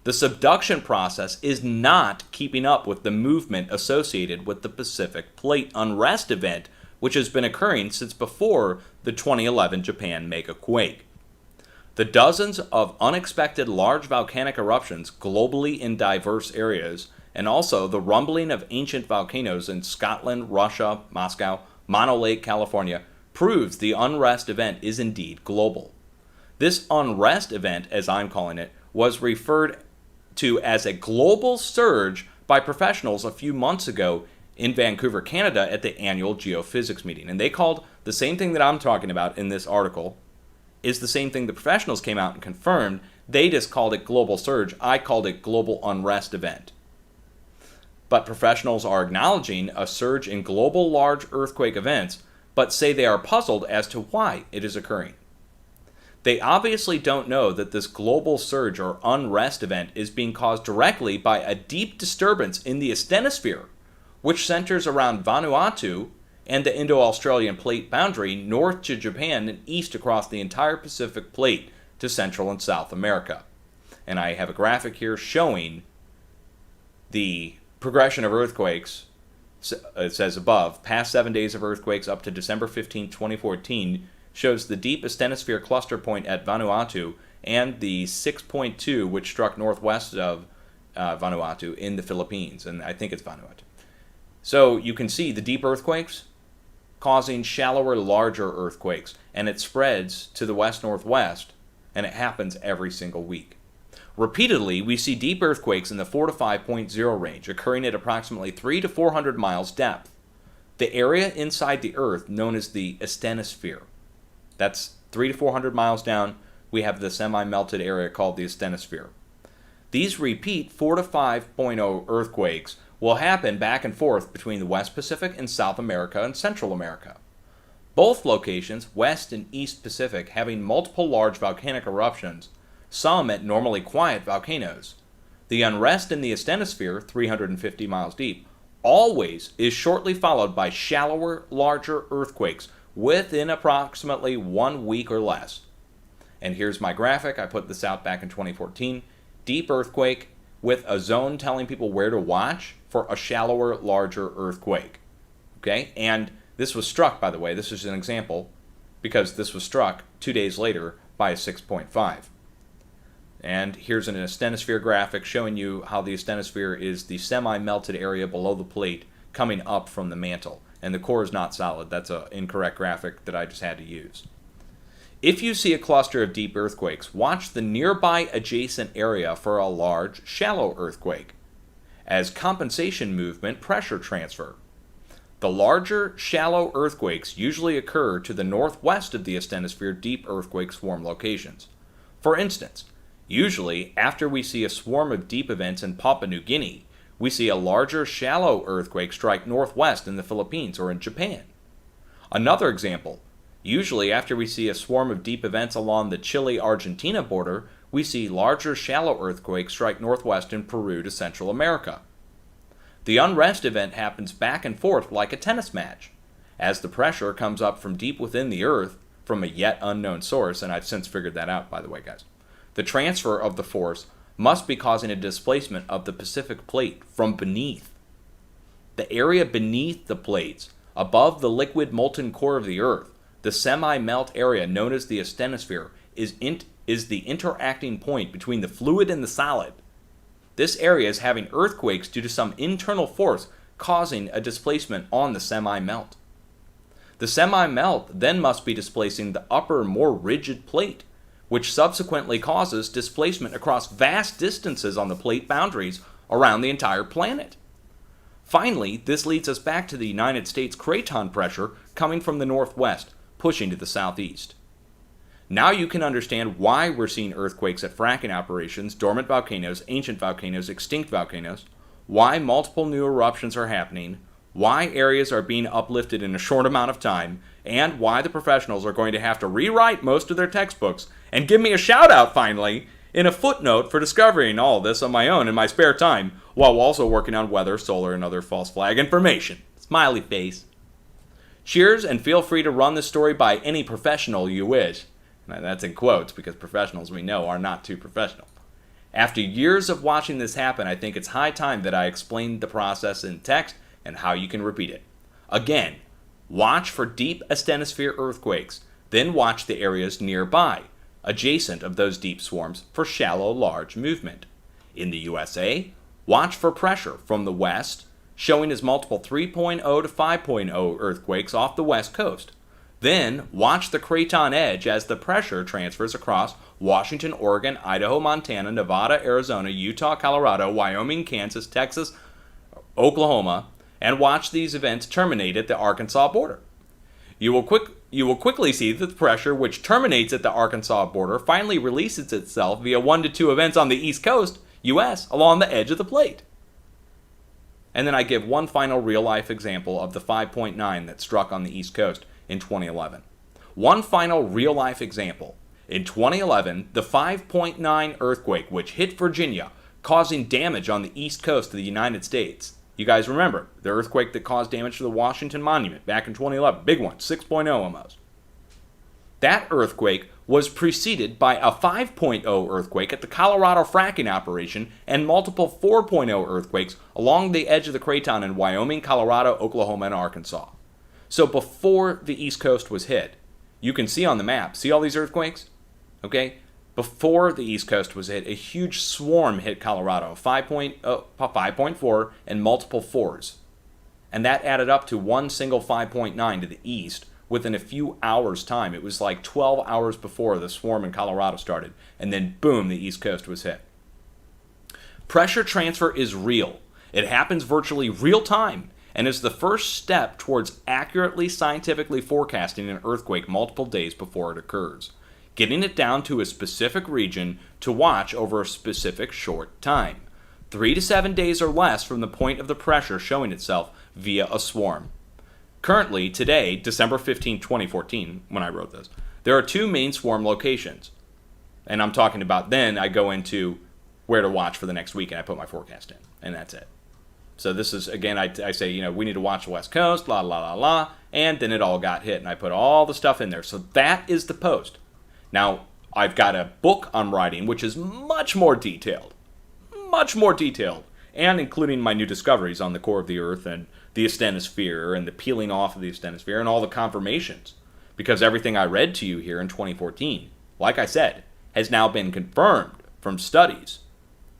[SPEAKER 1] The subduction process is not keeping up with the movement associated with the Pacific Plate unrest event, which has been occurring since before the 2011 Japan megaquake. The dozens of unexpected large volcanic eruptions globally in diverse areas, and also the rumbling of ancient volcanoes in Scotland, Russia, Moscow, Mono Lake, California, proves the unrest event is indeed global. This unrest event, as I'm calling it, was referred to as a global surge by professionals a few months ago in Vancouver, Canada at the annual geophysics meeting. And they called the same thing that I'm talking about in this article is the same thing the professionals came out and confirmed. They just called it global surge. I called it global unrest event. But professionals are acknowledging a surge in global large earthquake events, but say they are puzzled as to why it is occurring. They obviously don't know that this global surge or unrest event is being caused directly by a deep disturbance in the asthenosphere, which centers around Vanuatu and the Indo-Australian plate boundary north to Japan and east across the entire Pacific plate to Central and South America. And I have a graphic here showing the progression of earthquakes. It says above, past 7 days of earthquakes up to December 15, 2014, shows the deep asthenosphere cluster point at Vanuatu and the 6.2 which struck northwest of Vanuatu in the Philippines, and I think it's Vanuatu. So you can see the deep earthquakes causing shallower, larger earthquakes, and it spreads to the west-northwest, and it happens every single week. Repeatedly, we see deep earthquakes in the 4 to 5.0 range, occurring at approximately 3 to 400 miles depth. The area inside the Earth known as the asthenosphere. That's 3 to 400 miles down. We have the semi-melted area called the asthenosphere. These repeat 4 to 5.0 earthquakes will happen back and forth between the West Pacific and South America and Central America. Both locations, West and East Pacific, having multiple large volcanic eruptions, some at normally quiet volcanoes. The unrest in the asthenosphere, 350 miles deep, always is shortly followed by shallower, larger earthquakes within approximately 1 week or less. And here's my graphic. I put this out back in 2014. Deep earthquake with a zone telling people where to watch for a shallower, larger earthquake. Okay? And this was struck, by the way, this is an example, because this was struck 2 days later by a 6.5. And here's an asthenosphere graphic showing you how the asthenosphere is the semi-melted area below the plate coming up from the mantle. And the core is not solid. That's an incorrect graphic that I just had to use. If you see a cluster of deep earthquakes, watch the nearby adjacent area for a large, shallow earthquake. As compensation movement, pressure transfer. The larger, shallow earthquakes usually occur to the northwest of the asthenosphere deep earthquake swarm locations. For instance, usually, after we see a swarm of deep events in Papua New Guinea, we see a larger, shallow earthquake strike northwest in the Philippines or in Japan. Another example, Usually, after we see a swarm of deep events along the Chile-Argentina border, we see larger shallow earthquakes strike northwestern Peru to Central America. The unrest event happens back and forth like a tennis match. As the pressure comes up from deep within the earth, from a yet unknown source, and I've since figured that out, by the way, guys, the transfer of the force must be causing a displacement of the Pacific plate from beneath. The area beneath the plates, above the liquid molten core of the earth, the semi-melt area known as the asthenosphere, is the interacting point between the fluid and the solid. This area is having earthquakes due to some internal force causing a displacement on the semi-melt. The semi-melt then must be displacing the upper, more rigid plate, which subsequently causes displacement across vast distances on the plate boundaries around the entire planet. Finally, this leads us back to the United States craton pressure coming from the northwest, pushing to the southeast. Now you can understand why we're seeing earthquakes at fracking operations, dormant volcanoes, ancient volcanoes, extinct volcanoes, why multiple new eruptions are happening, why areas are being uplifted in a short amount of time, and why the professionals are going to have to rewrite most of their textbooks and give me a shout out finally in a footnote for discovering all this on my own in my spare time while also working on weather, solar, and other false flag information. Smiley face. Cheers, and feel free to run this story by any professional you wish. Now, that's in quotes because professionals we know are not too professional. After years of watching this happen, I think it's high time that I explained the process in text and how you can repeat it. Again, watch for deep asthenosphere earthquakes, then watch the areas nearby, adjacent of those deep swarms for shallow, large movement. In the USA, watch for pressure from the west, showing as multiple 3.0 to 5.0 earthquakes off the west coast. Then, watch the craton edge as the pressure transfers across Washington, Oregon, Idaho, Montana, Nevada, Arizona, Utah, Colorado, Wyoming, Kansas, Texas, Oklahoma, and watch these events terminate at the Arkansas border. You will quickly see that the pressure which terminates at the Arkansas border finally releases itself via 1 to 2 events on the East Coast, US, along the edge of the plate. And then I give one final real-life example of the 5.9 that struck on the East Coast in 2011. One final real-life example. In 2011, the 5.9 earthquake, which hit Virginia, causing damage on the east coast of the United States. You guys remember the earthquake that caused damage to the Washington Monument back in 2011. Big one, 6.0 almost. That earthquake was preceded by a 5.0 earthquake at the Colorado fracking operation and multiple 4.0 earthquakes along the edge of the craton in Wyoming, Colorado, Oklahoma, and Arkansas. So before the East Coast was hit, you can see on the map, see all these earthquakes? Okay? Before the East Coast was hit, a huge swarm hit Colorado, 5.4 and multiple 4s. And that added up to one single 5.9 to the east within a few hours' time. It was like 12 hours before the swarm in Colorado started. And then boom, the East Coast was hit. Pressure transfer is real. It happens virtually real time and is the first step towards accurately scientifically forecasting an earthquake multiple days before it occurs, getting it down to a specific region to watch over a specific short time, 3 to 7 days or less from the point of the pressure showing itself via a swarm. Currently, today, December 15, 2014, when I wrote this, there are 2 main swarm locations. And I'm talking about then I go into where to watch for the next week and I put my forecast in, and that's it. So this is, again, I say, we need to watch the West Coast, la, la, la, la, and then it all got hit, and I put all the stuff in there. So that is the post. Now, I've got a book I'm writing, which is much more detailed, and including my new discoveries on the core of the Earth and the asthenosphere and the peeling off of the asthenosphere and all the confirmations. Because everything I read to you here in 2014, like I said, has now been confirmed from studies.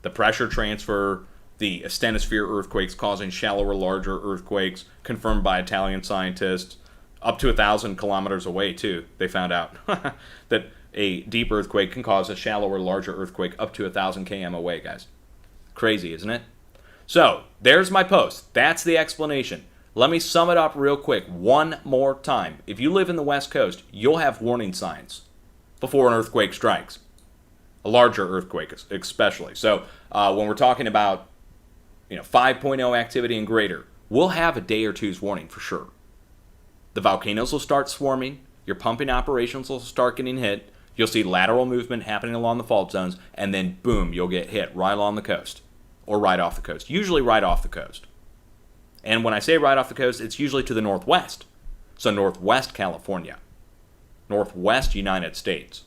[SPEAKER 1] The pressure transfer, the asthenosphere earthquakes causing shallower, larger earthquakes, confirmed by Italian scientists, up to 1,000 kilometers away, too. They found out that a deep earthquake can cause a shallower, larger earthquake up to 1,000 km away, guys. Crazy, isn't it? So, there's my post. That's the explanation. Let me sum it up real quick one more time. If you live in the West Coast, you'll have warning signs before an earthquake strikes. A larger earthquake, especially. So, when we're talking about 5.0 activity and greater, we'll have a day or two's warning for sure. The volcanoes will start swarming. your pumping operations will start getting hit. You'll see lateral movement happening along the fault zones, and then boom, you'll get hit right along the coast or right off the coast, usually right off the coast. And when I say right off the coast, it's usually to the northwest. So northwest California, northwest United States.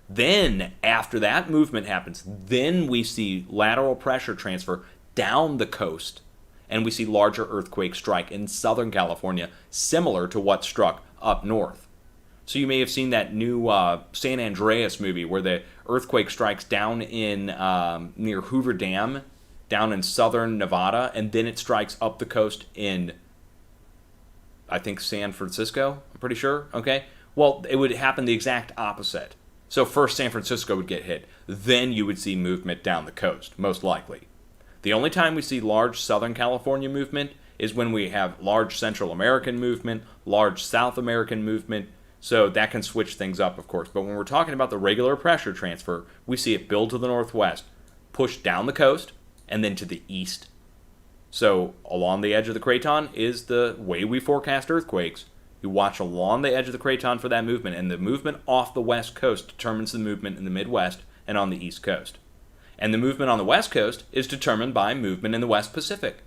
[SPEAKER 1] Then, after that movement happens, then we see lateral pressure transfer down the coast, and we see larger earthquakes strike in Southern California, similar to what struck up north. So you may have seen that new San Andreas movie where the earthquake strikes down in near Hoover Dam, down in southern Nevada, and then it strikes up the coast in, I think, San Francisco, I'm pretty sure, okay? Well, it would happen the exact opposite. So first San Francisco would get hit, then you would see movement down the coast, most likely. The only time we see large Southern California movement is when we have large Central American movement, large South American movement, so that can switch things up, of course. But when we're talking about the regular pressure transfer, we see it build to the northwest, push down the coast, and then to the east. So along the edge of the craton is the way we forecast earthquakes. You watch along the edge of the craton for that movement, and the movement off the west coast determines the movement in the Midwest and on the east coast. And the movement on the west coast is determined by movement in the West Pacific,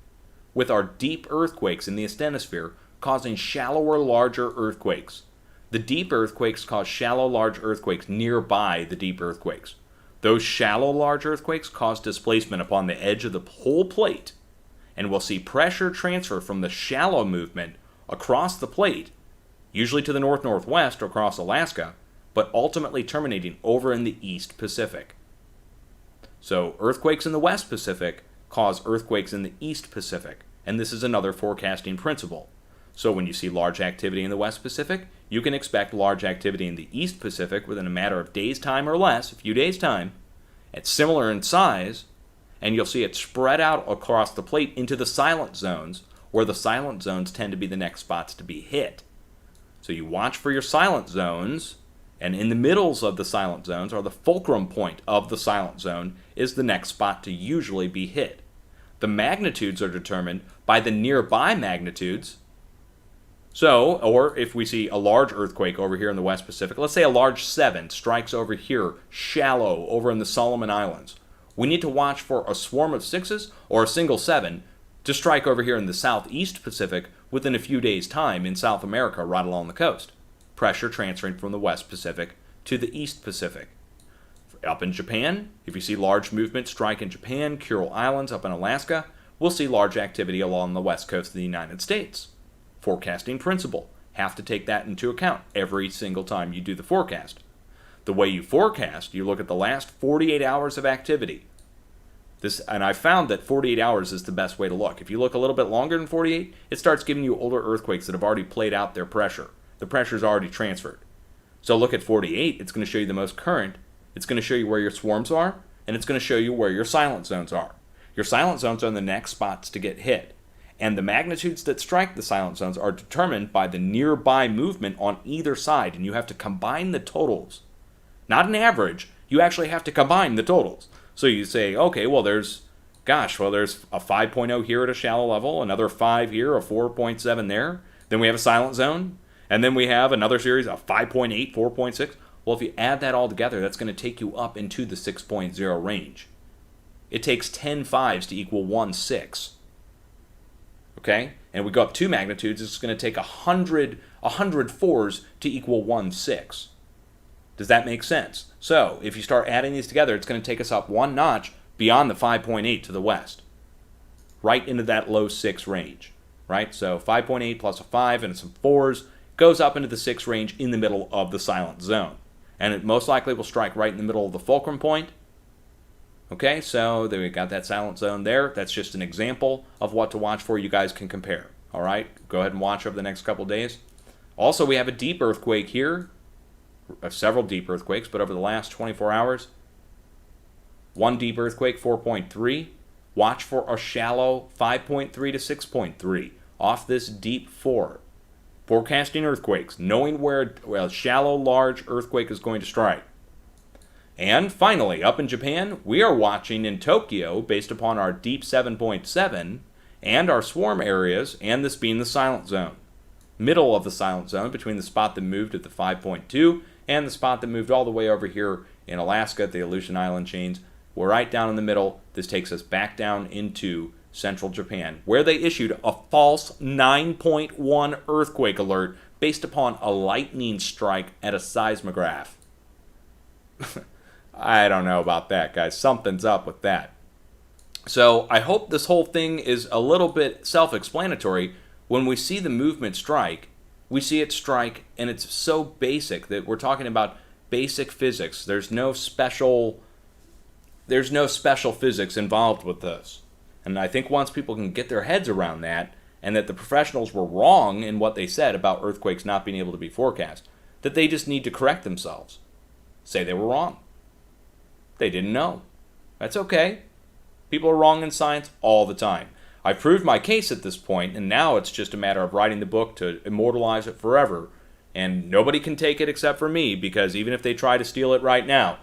[SPEAKER 1] with our deep earthquakes in the asthenosphere causing shallower, larger earthquakes. The deep earthquakes cause shallow, large earthquakes nearby the deep earthquakes. Those shallow, large earthquakes cause displacement upon the edge of the whole plate, and we'll see pressure transfer from the shallow movement across the plate, usually to the north-northwest or across Alaska, but ultimately terminating over in the East Pacific. So earthquakes in the West Pacific cause earthquakes in the East Pacific, and this is another forecasting principle. So when you see large activity in the West Pacific, you can expect large activity in the East Pacific within a matter of days' time or less, a few days' time. It's similar in size, and you'll see it spread out across the plate into the silent zones, where the silent zones tend to be the next spots to be hit. So you watch for your silent zones, and in the middles of the silent zones, or the fulcrum point of the silent zone, is the next spot to usually be hit. The magnitudes are determined by the nearby magnitudes. So, or if we see a large earthquake over here in the West Pacific, let's say a large 7 strikes over here, shallow, over in the Solomon Islands. We need to watch for a swarm of 6s or a single 7 to strike over here in the Southeast Pacific within a few days' time in South America right along the coast. Pressure transferring from the West Pacific to the East Pacific. Up in Japan, if you see large movement strike in Japan, Kuril Islands up in Alaska, we'll see large activity along the west coast of the United States. Forecasting principle. Have to take that into account every single time you do the forecast. The way you forecast, you look at the last 48 hours of activity. And I found that 48 hours is the best way to look. If you look a little bit longer than 48, it starts giving you older earthquakes that have already played out their pressure. The pressure's already transferred. So look at 48, it's going to show you the most current, it's going to show you where your swarms are, and it's going to show you where your silent zones are. Your silent zones are the next spots to get hit. And the magnitudes that strike the silent zones are determined by the nearby movement on either side, and you have to combine the totals. Not an average, you actually have to combine the totals. So you say, okay, well there's a 5.0 here at a shallow level, another 5 here, a 4.7 there, then we have a silent zone, and then we have another series of 5.8, 4.6. Well, if you add that all together, that's going to take you up into the 6.0 range. It takes 10 5s to equal 1 6. Okay? And we go up 2 magnitudes, it's going to take 100 4s to equal 1 6. Does that make sense? So, if you start adding these together, it's going to take us up 1 notch beyond the 5.8 to the west. Right into that low 6 range. Right? So, 5.8 plus a 5 and some 4s goes up into the 6 range in the middle of the silent zone. And it most likely will strike right in the middle of the fulcrum point. Okay, so there we got that silent zone there. That's just an example of what to watch for. You guys can compare. All right, go ahead and watch over the next couple days. Also, we have a deep earthquake here. Several deep earthquakes, but over the last 24 hours, one deep earthquake, 4.3. Watch for a shallow 5.3 to 6.3 off this deep 4. Forecasting earthquakes, knowing where a shallow, large earthquake is going to strike. And finally, up in Japan, we are watching in Tokyo based upon our deep 7.7 and our swarm areas, and this being the silent zone. middle of the silent zone, between the spot that moved at the 5.2 and the spot that moved all the way over here in Alaska at the Aleutian Island chains. We're right down in the middle. This takes us back down into central Japan, where they issued a false 9.1 earthquake alert based upon a lightning strike at a seismograph. I don't know about that, guys. Something's up with that. So I hope this whole thing is a little bit self-explanatory. When we see the movement strike, we see it strike, and it's so basic that we're talking about basic physics. There's no special physics involved with this. And I think once people can get their heads around that, and that the professionals were wrong in what they said about earthquakes not being able to be forecast, that they just need to correct themselves. Say they were wrong. They didn't know. That's okay. People are wrong in science all the time. I've proved my case at this point, and now it's just a matter of writing the book to immortalize it forever. And nobody can take it except for me, because even if they try to steal it right now,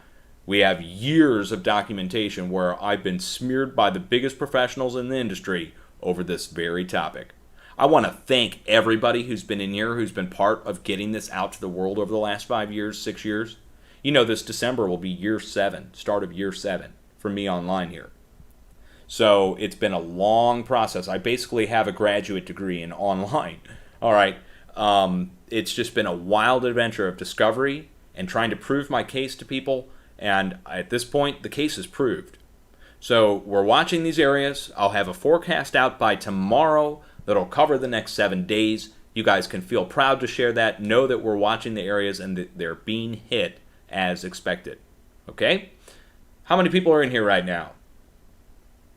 [SPEAKER 1] we have years of documentation where I've been smeared by the biggest professionals in the industry over this very topic. I want to thank everybody who's been in here, who's been part of getting this out to the world over the last 5 years, 6 years. You know, this December will be year 7, start of year 7 for me online here. So it's been a long process. I basically have a graduate degree in online. All right. It's just been a wild adventure of discovery and trying to prove my case to people. And at this point, the case is proved. So we're watching these areas. I'll have a forecast out by tomorrow that'll cover the next 7 days. You guys can feel proud to share that. Know that we're watching the areas and that they're being hit as expected. Okay? How many people are in here right now?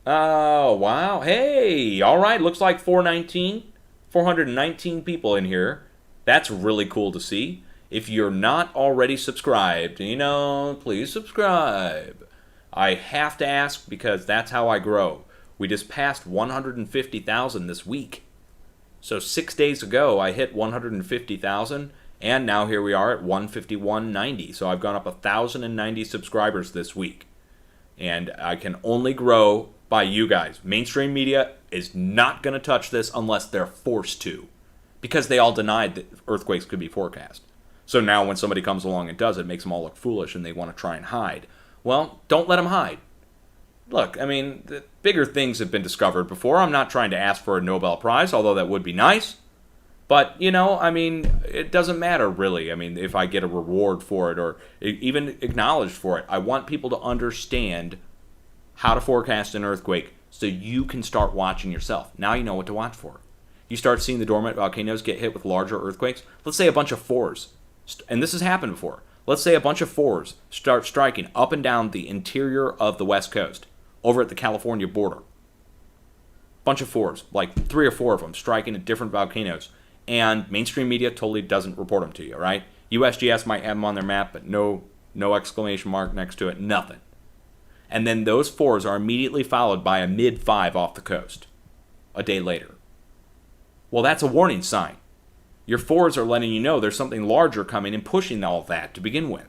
[SPEAKER 1] Oh, wow. Hey, all right. Looks like 419 people in here. That's really cool to see. If you're not already subscribed, please subscribe. I have to ask because that's how I grow. We just passed 150,000 this week. So 6 days ago, I hit 150,000, and now here we are at 151.90. So I've gone up 1,090 subscribers this week. And I can only grow by you guys. Mainstream media is not going to touch this unless they're forced to, because they all denied that earthquakes could be forecast. So now when somebody comes along and does it, makes them all look foolish and they want to try and hide. Well, don't let them hide. Look, I mean, the bigger things have been discovered before. I'm not trying to ask for a Nobel Prize, although that would be nice. But, it doesn't matter really. I mean, if I get a reward for it or even acknowledged for it, I want people to understand how to forecast an earthquake so you can start watching yourself. Now you know what to watch for. You start seeing the dormant volcanoes get hit with larger earthquakes. Let's say a bunch of 4s, and this has happened before. Let's say a bunch of 4s start striking up and down the interior of the West Coast, over at the California border. Bunch of 4s, like 3 or 4 of them, striking at different volcanoes. And mainstream media totally doesn't report them to you, right? USGS might have them on their map, but no exclamation mark next to it, nothing. And then those 4s are immediately followed by a mid-5 off the coast a day later. Well, that's a warning sign. Your 4s are letting you know there's something larger coming and pushing all that to begin with.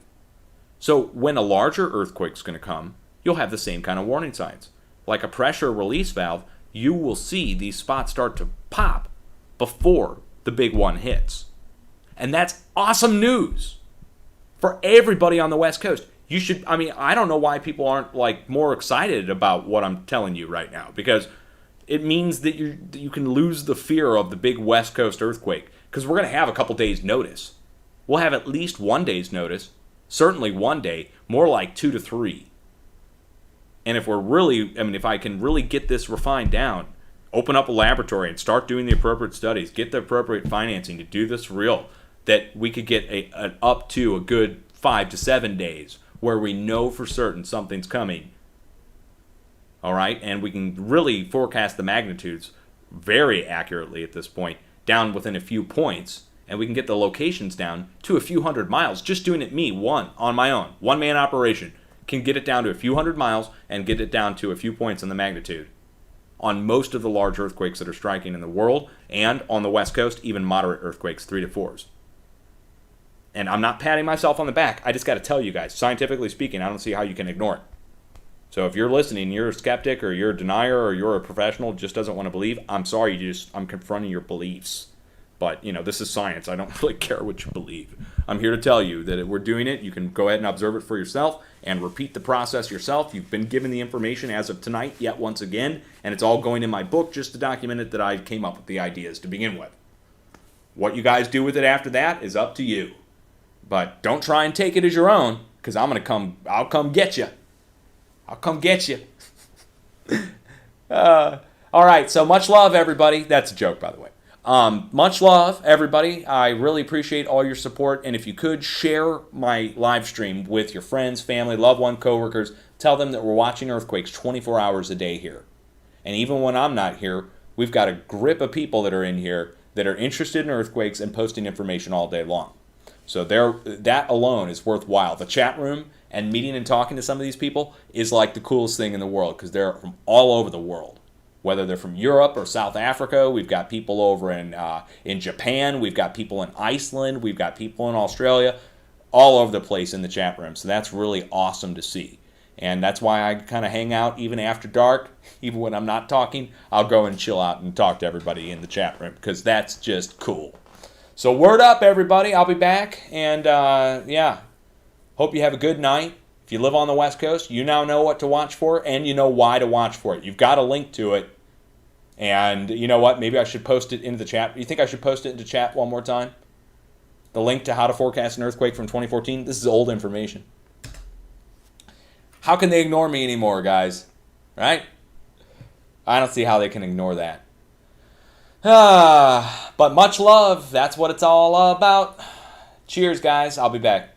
[SPEAKER 1] So when a larger earthquake's going to come, you'll have the same kind of warning signs. Like a pressure release valve, you will see these spots start to pop before the big one hits. And that's awesome news for everybody on the West Coast. You should, I don't know why people aren't more excited about what I'm telling you right now, because it means that you can lose the fear of the big West Coast earthquake, because we're going to have a couple days notice. We'll have at least 1 day's notice, certainly 1 day, more like 2 to 3. And if I can really get this refined down, open up a laboratory and start doing the appropriate studies, get the appropriate financing to do this real, that we could get up to a good 5 to 7 days where we know for certain something's coming. All right? And we can really forecast the magnitudes very accurately at this point, down within a few points, and we can get the locations down to a few hundred miles. Just doing it on my own, one-man operation, can get it down to a few hundred miles and get it down to a few points in the magnitude on most of the large earthquakes that are striking in the world, and on the West Coast, even moderate earthquakes, 3 to 4s. And I'm not patting myself on the back. I just got to tell you guys, scientifically speaking, I don't see how you can ignore it. So if you're listening, you're a skeptic or you're a denier or you're a professional just doesn't want to believe, I'm sorry, I'm confronting your beliefs. But, this is science. I don't really care what you believe. I'm here to tell you that if we're doing it, you can go ahead and observe it for yourself and repeat the process yourself. You've been given the information as of tonight, yet once again, and it's all going in my book just to document it that I came up with the ideas to begin with. What you guys do with it after that is up to you. But don't try and take it as your own, because I'll come get you. I'll come get you. All right, so much love, everybody. That's a joke, by the way. Much love, everybody. I really appreciate all your support. And if you could, share my live stream with your friends, family, loved one, coworkers. Tell them that we're watching earthquakes 24 hours a day here. And even when I'm not here, we've got a grip of people that are in here that are interested in earthquakes and posting information all day long. So that alone is worthwhile. The chat room and meeting and talking to some of these people is like the coolest thing in the world, because they're from all over the world. Whether they're from Europe or South Africa, we've got people over in Japan, we've got people in Iceland, we've got people in Australia, all over the place in the chat room. So that's really awesome to see. And that's why I kind of hang out even after dark. Even when I'm not talking, I'll go and chill out and talk to everybody in the chat room, because that's just cool. So word up, everybody. I'll be back. And hope you have a good night. If you live on the West Coast, you now know what to watch for, and you know why to watch for it. You've got a link to it. And you know what? Maybe I should post it into the chat. You think I should post it into chat one more time? The link to how to forecast an earthquake from 2014. This is old information. How can they ignore me anymore, guys? Right? I don't see how they can ignore that. But much love. That's what it's all about. Cheers, guys. I'll be back.